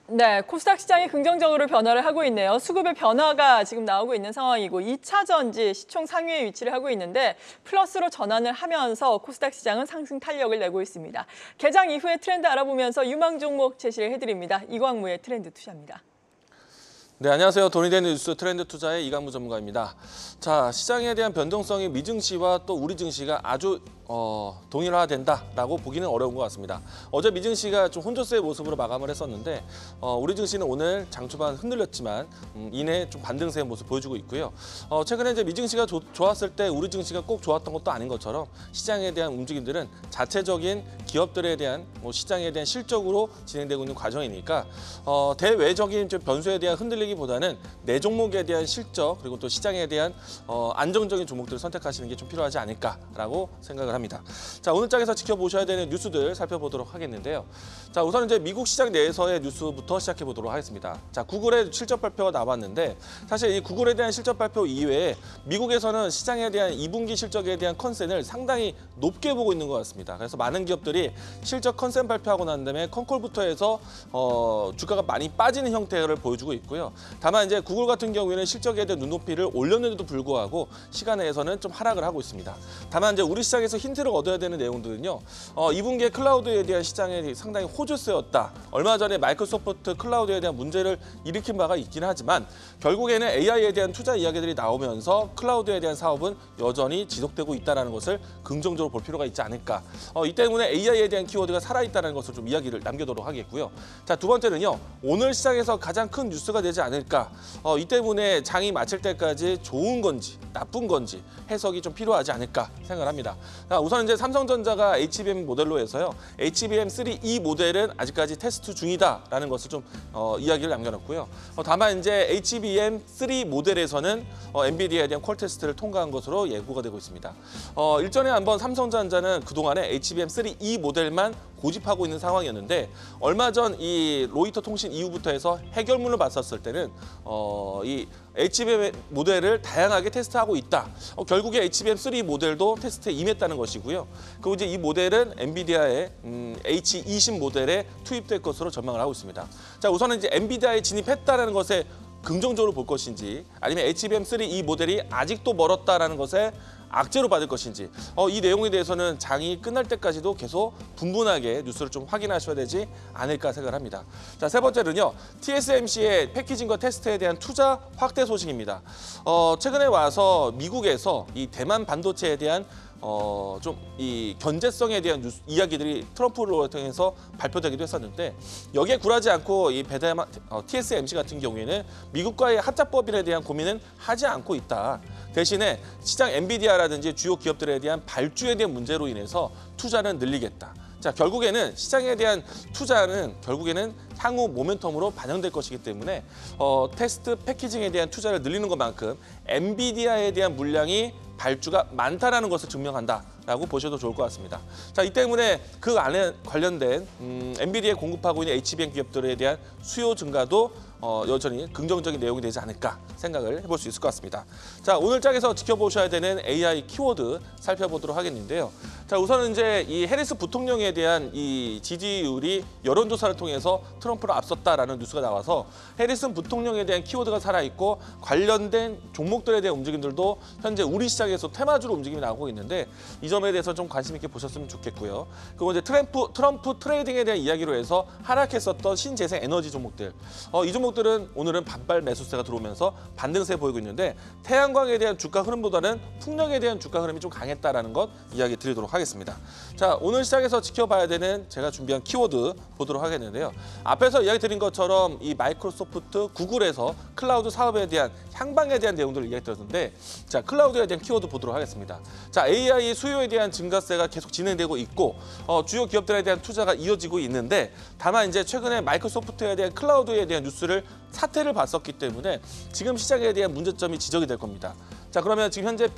네, 코스닥 시장이 긍정적으로 변화를 하고 있네요. 수급의 변화가 지금 나오고 있는 상황이고 2차 전지 시총 상위에 위치를 하고 있는데 플러스로 전환을 하면서 코스닥 시장은 상승 탄력을 내고 있습니다. 개장 이후의 트렌드 알아보면서 유망 종목 제시를 해드립니다. 이광무의 트렌드 투자입니다. 네, 안녕하세요. 돈이 되는 뉴스 트렌드 투자의 이광무 전문가입니다. 자, 시장에 대한 변동성이 미증시와 또 우리 증시가 아주 동일화된다라고 보기는 어려운 것 같습니다. 어제 미증시가 좀 혼조세의 모습으로 마감을 했었는데 우리 증시는 오늘 장 초반 흔들렸지만 이내 좀 반등세의 모습 보여주고 있고요. 최근에 이제 미증시가 좋았을 때 우리 증시가 꼭 좋았던 것도 아닌 것처럼 시장에 대한 움직임들은 자체적인 기업들에 대한 시장에 대한 실적으로 진행되고 있는 과정이니까 대외적인 좀 변수에 대한 흔들리기보다는 내 종목에 대한 실적 그리고 또 시장에 대한 안정적인 종목들을 선택하시는 게 좀 필요하지 않을까라고 생각을 합니다. 자, 오늘 장에서 지켜보셔야 되는 뉴스들 살펴보도록 하겠는데요. 자, 우선 이제 미국 시장 내에서의 뉴스부터 시작해 보도록 하겠습니다. 자, 구글의 실적 발표가 나왔는데 사실 이 구글에 대한 실적 발표 이외에 미국에서는 시장에 대한 2분기 실적에 대한 컨센을 상당히 높게 보고 있는 것 같습니다. 그래서 많은 기업들이 실적 컨센 발표하고 난 다음에 컨콜부터 해서 주가가 많이 빠지는 형태를 보여주고 있고요. 다만 이제 구글 같은 경우에는 실적에 대한 눈높이를 올렸는데도 불구하고 시간에서는 좀 하락을 하고 있습니다. 다만 이제 우리 시장에서 힌트를 얻어야 되는 내용들은요. 2분기에 클라우드에 대한 시장이 상당히 호조세였다. 얼마 전에 마이크로소프트 클라우드에 대한 문제를 일으킨 바가 있긴 하지만 결국에는 AI에 대한 투자 이야기들이 나오면서 클라우드에 대한 사업은 여전히 지속되고 있다는 것을 긍정적으로 볼 필요가 있지 않을까. 이 때문에 AI에 대한 키워드가 살아있다는 것을 좀 이야기를 남겨도록 하겠고요. 자, 두 번째는요. 오늘 시장에서 가장 큰 뉴스가 되지 않을까. 이 때문에 장이 마칠 때까지 좋은 건지 나쁜 건지 해석이 좀 필요하지 않을까 생각을 합니다. 자, 우선 이제 삼성전자가 HBM 모델로 해서요. HBM3E 모델은 아직까지 테스트 중이다라는 것을 좀 이야기를 남겨놨고요. 다만 이제 HBM3 모델에서는 엔비디아에 대한 퀄 테스트를 통과한 것으로 예고가 되고 있습니다. 일전에 한번 삼성전자는 그동안에 HBM3E 모델만 고집하고 있는 상황이었는데 얼마 전 이 로이터 통신 이후부터 해서 해결문을 봤었을 때는 이 HBM 모델을 다양하게 테스트하고 있다. 결국에 HBM3 모델도 테스트에 임했다는 것이고요. 그리고 이제 이 모델은 엔비디아의 H20 모델에 투입될 것으로 전망을 하고 있습니다. 자, 우선은 이제 엔비디아에 진입했다는 것에 긍정적으로 볼 것인지 아니면 HBM3E 모델이 아직도 멀었다라는 것에 악재로 받을 것인지 이 내용에 대해서는 장이 끝날 때까지도 계속 분분하게 뉴스를 좀 확인하셔야 되지 않을까 생각을 합니다. 자, 세 번째는요. TSMC의 패키징과 테스트에 대한 투자 확대 소식입니다. 최근에 와서 미국에서 이 대만 반도체에 대한 좀 이 견제성에 대한 이야기들이 트럼프를 통해서 발표되기도 했었는데 여기에 굴하지 않고 이 TSMC 같은 경우에는 미국과의 합작법인에 대한 고민은 하지 않고 있다. 대신에 시장 엔비디아라든지 주요 기업들에 대한 발주에 대한 문제로 인해서 투자는 늘리겠다. 자, 결국에는 시장에 대한 투자는 결국에는 향후 모멘텀으로 반영될 것이기 때문에 테스트 패키징에 대한 투자를 늘리는 것만큼 엔비디아에 대한 물량이 발주가 많다라는 것을 증명한다라고 보셔도 좋을 것 같습니다. 자, 이 때문에 그 안에 관련된 엔비디아에 공급하고 있는 HBM 기업들에 대한 수요 증가도 여전히 긍정적인 내용이 되지 않을까 생각을 해볼 수 있을 것 같습니다. 자, 오늘 장에서 지켜보셔야 되는 AI 키워드 살펴보도록 하겠는데요. 자, 우선은 이제 이 해리스 부통령에 대한 이 지지율이 여론조사를 통해서 트럼프를 앞섰다라는 뉴스가 나와서 해리스 부통령에 대한 키워드가 살아있고 관련된 종목들에 대한 움직임들도 현재 우리 시장에서 테마주로 움직임이 나오고 있는데 이 점에 대해서 좀 관심 있게 보셨으면 좋겠고요. 그리고 이제 트럼프 트레이딩에 대한 이야기로 해서 하락했었던 신재생 에너지 종목들. 이 종목들은 오늘은 반발 매수세가 들어오면서 반등세 보이고 있는데 태양광에 대한 주가 흐름보다는 풍력에 대한 주가 흐름이 좀 강했다라는 것 이야기 드리도록 하겠습니다. 자, 오늘 시장에서 지켜봐야 되는 제가 준비한 키워드 보도록 하겠는데요. 앞에서 이야기 드린 것처럼 이 마이크로소프트, 구글에서 클라우드 사업에 대한 향방에 대한 내용들을 이야기 드렸는데 자, 클라우드에 대한 키워드 보도록 하겠습니다. 자, AI 수요에 대한 증가세가 계속 진행되고 있고 주요 기업들에 대한 투자가 이어지고 있는데 다만 이제 최근에 마이크로소프트에 대한 클라우드에 대한 뉴스를 사태를 봤었기 때문에 지금 시장에 대한 문제점이 지적이 될 겁니다. 자, 그러면 지금 현재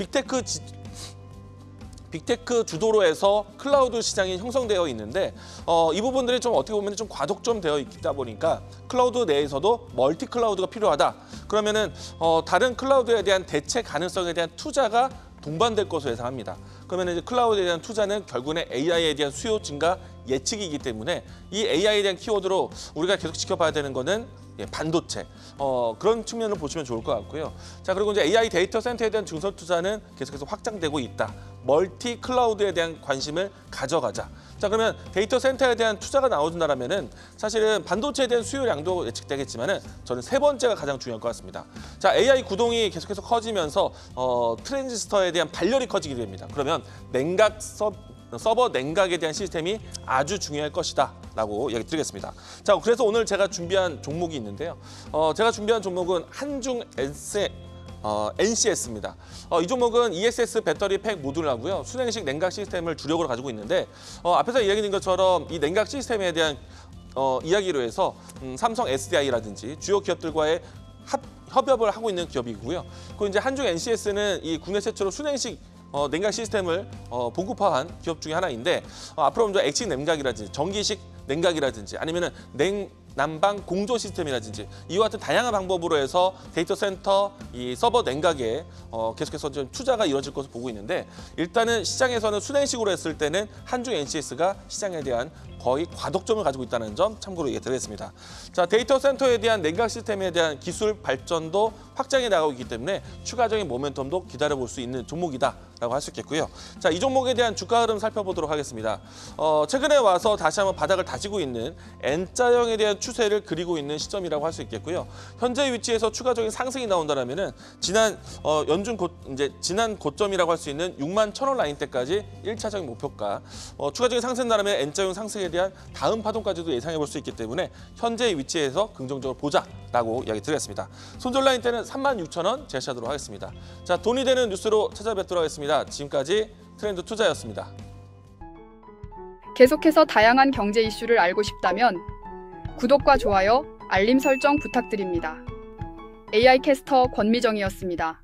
빅테크 주도로 해서 클라우드 시장이 형성되어 있는데 이 부분들이 좀 어떻게 보면 좀 과독점 되어 있다 보니까 클라우드 내에서도 멀티 클라우드가 필요하다. 그러면은 다른 클라우드에 대한 대체 가능성에 대한 투자가 동반될 것으로 예상합니다. 그러면 이제 클라우드에 대한 투자는 결국은 AI에 대한 수요 증가 예측이기 때문에 이 AI에 대한 키워드로 우리가 계속 지켜봐야 되는 거는 반도체 그런 측면을 보시면 좋을 것 같고요. 자, 그리고 이제 AI 데이터 센터에 대한 증설 투자는 계속해서 확장되고 있다. 멀티 클라우드에 대한 관심을 가져가자. 자, 그러면 데이터 센터에 대한 투자가 나온다라면은 사실은 반도체에 대한 수요량도 예측되겠지만은 저는 세 번째가 가장 중요할 것 같습니다. 자, AI 구동이 계속해서 커지면서 트랜지스터에 대한 발열이 커지게 됩니다. 그러면 냉각 서버 냉각에 대한 시스템이 아주 중요할 것이다 라고 이야기 드리겠습니다. 자, 그래서 오늘 제가 준비한 종목이 있는데요. 제가 준비한 종목은 한중 NCS입니다. 이 종목은 ESS 배터리 팩 모듈을 하고요. 순행식 냉각 시스템을 주력으로 가지고 있는데 앞에서 이야기드린 것처럼 이 냉각 시스템에 대한 이야기로 해서 삼성 SDI라든지 주요 기업들과의 협업을 하고 있는 기업이고요. 그리고 이제 한중 NCS는 이 국내 최초로 순행식 냉각 시스템을 보급화한 기업 중에 하나인데 앞으로 먼저 액식 냉각이라든지 전기식 냉각이라든지 아니면은 난방 공조 시스템이라든지 이와 같은 다양한 방법으로 해서 데이터 센터 이 서버 냉각에 계속해서 좀 투자가 이루어질 것으로 보고 있는데 일단은 시장에서는 순행식으로 했을 때는 한중 NCS가 시장에 대한 거의 과독점을 가지고 있다는 점 참고로 얘기 드리겠습니다. 자, 데이터 센터에 대한 냉각 시스템에 대한 기술 발전도 확장해 나가고 있기 때문에 추가적인 모멘텀도 기다려볼 수 있는 종목이다라고 할 수 있겠고요. 자, 이 종목에 대한 주가 흐름 살펴보도록 하겠습니다. 최근에 와서 다시 한번 바닥을 다지고 있는 N자형에 대한 추세를 그리고 있는 시점이라고 할 수 있겠고요. 현재 위치에서 추가적인 상승이 나온다면은 지난 지난 고점이라고 할 수 있는 61,000원 라인대까지 1차적인 목표가 추가적인 상승 나라면 N자형 상승에 대한 다음 파동까지도 예상해 볼 수 있기 때문에 현재 위치에서 긍정적으로 보자라고 이야기 드리겠습니다. 손절 라인대는 36,000원 제시하도록 하겠습니다. 자, 돈이 되는 뉴스로 찾아뵙도록 하겠습니다. 지금까지 트렌드 투자였습니다. 계속해서 다양한 경제 이슈를 알고 싶다면 구독과 좋아요, 알림 설정 부탁드립니다. AI 캐스터 권미정이었습니다.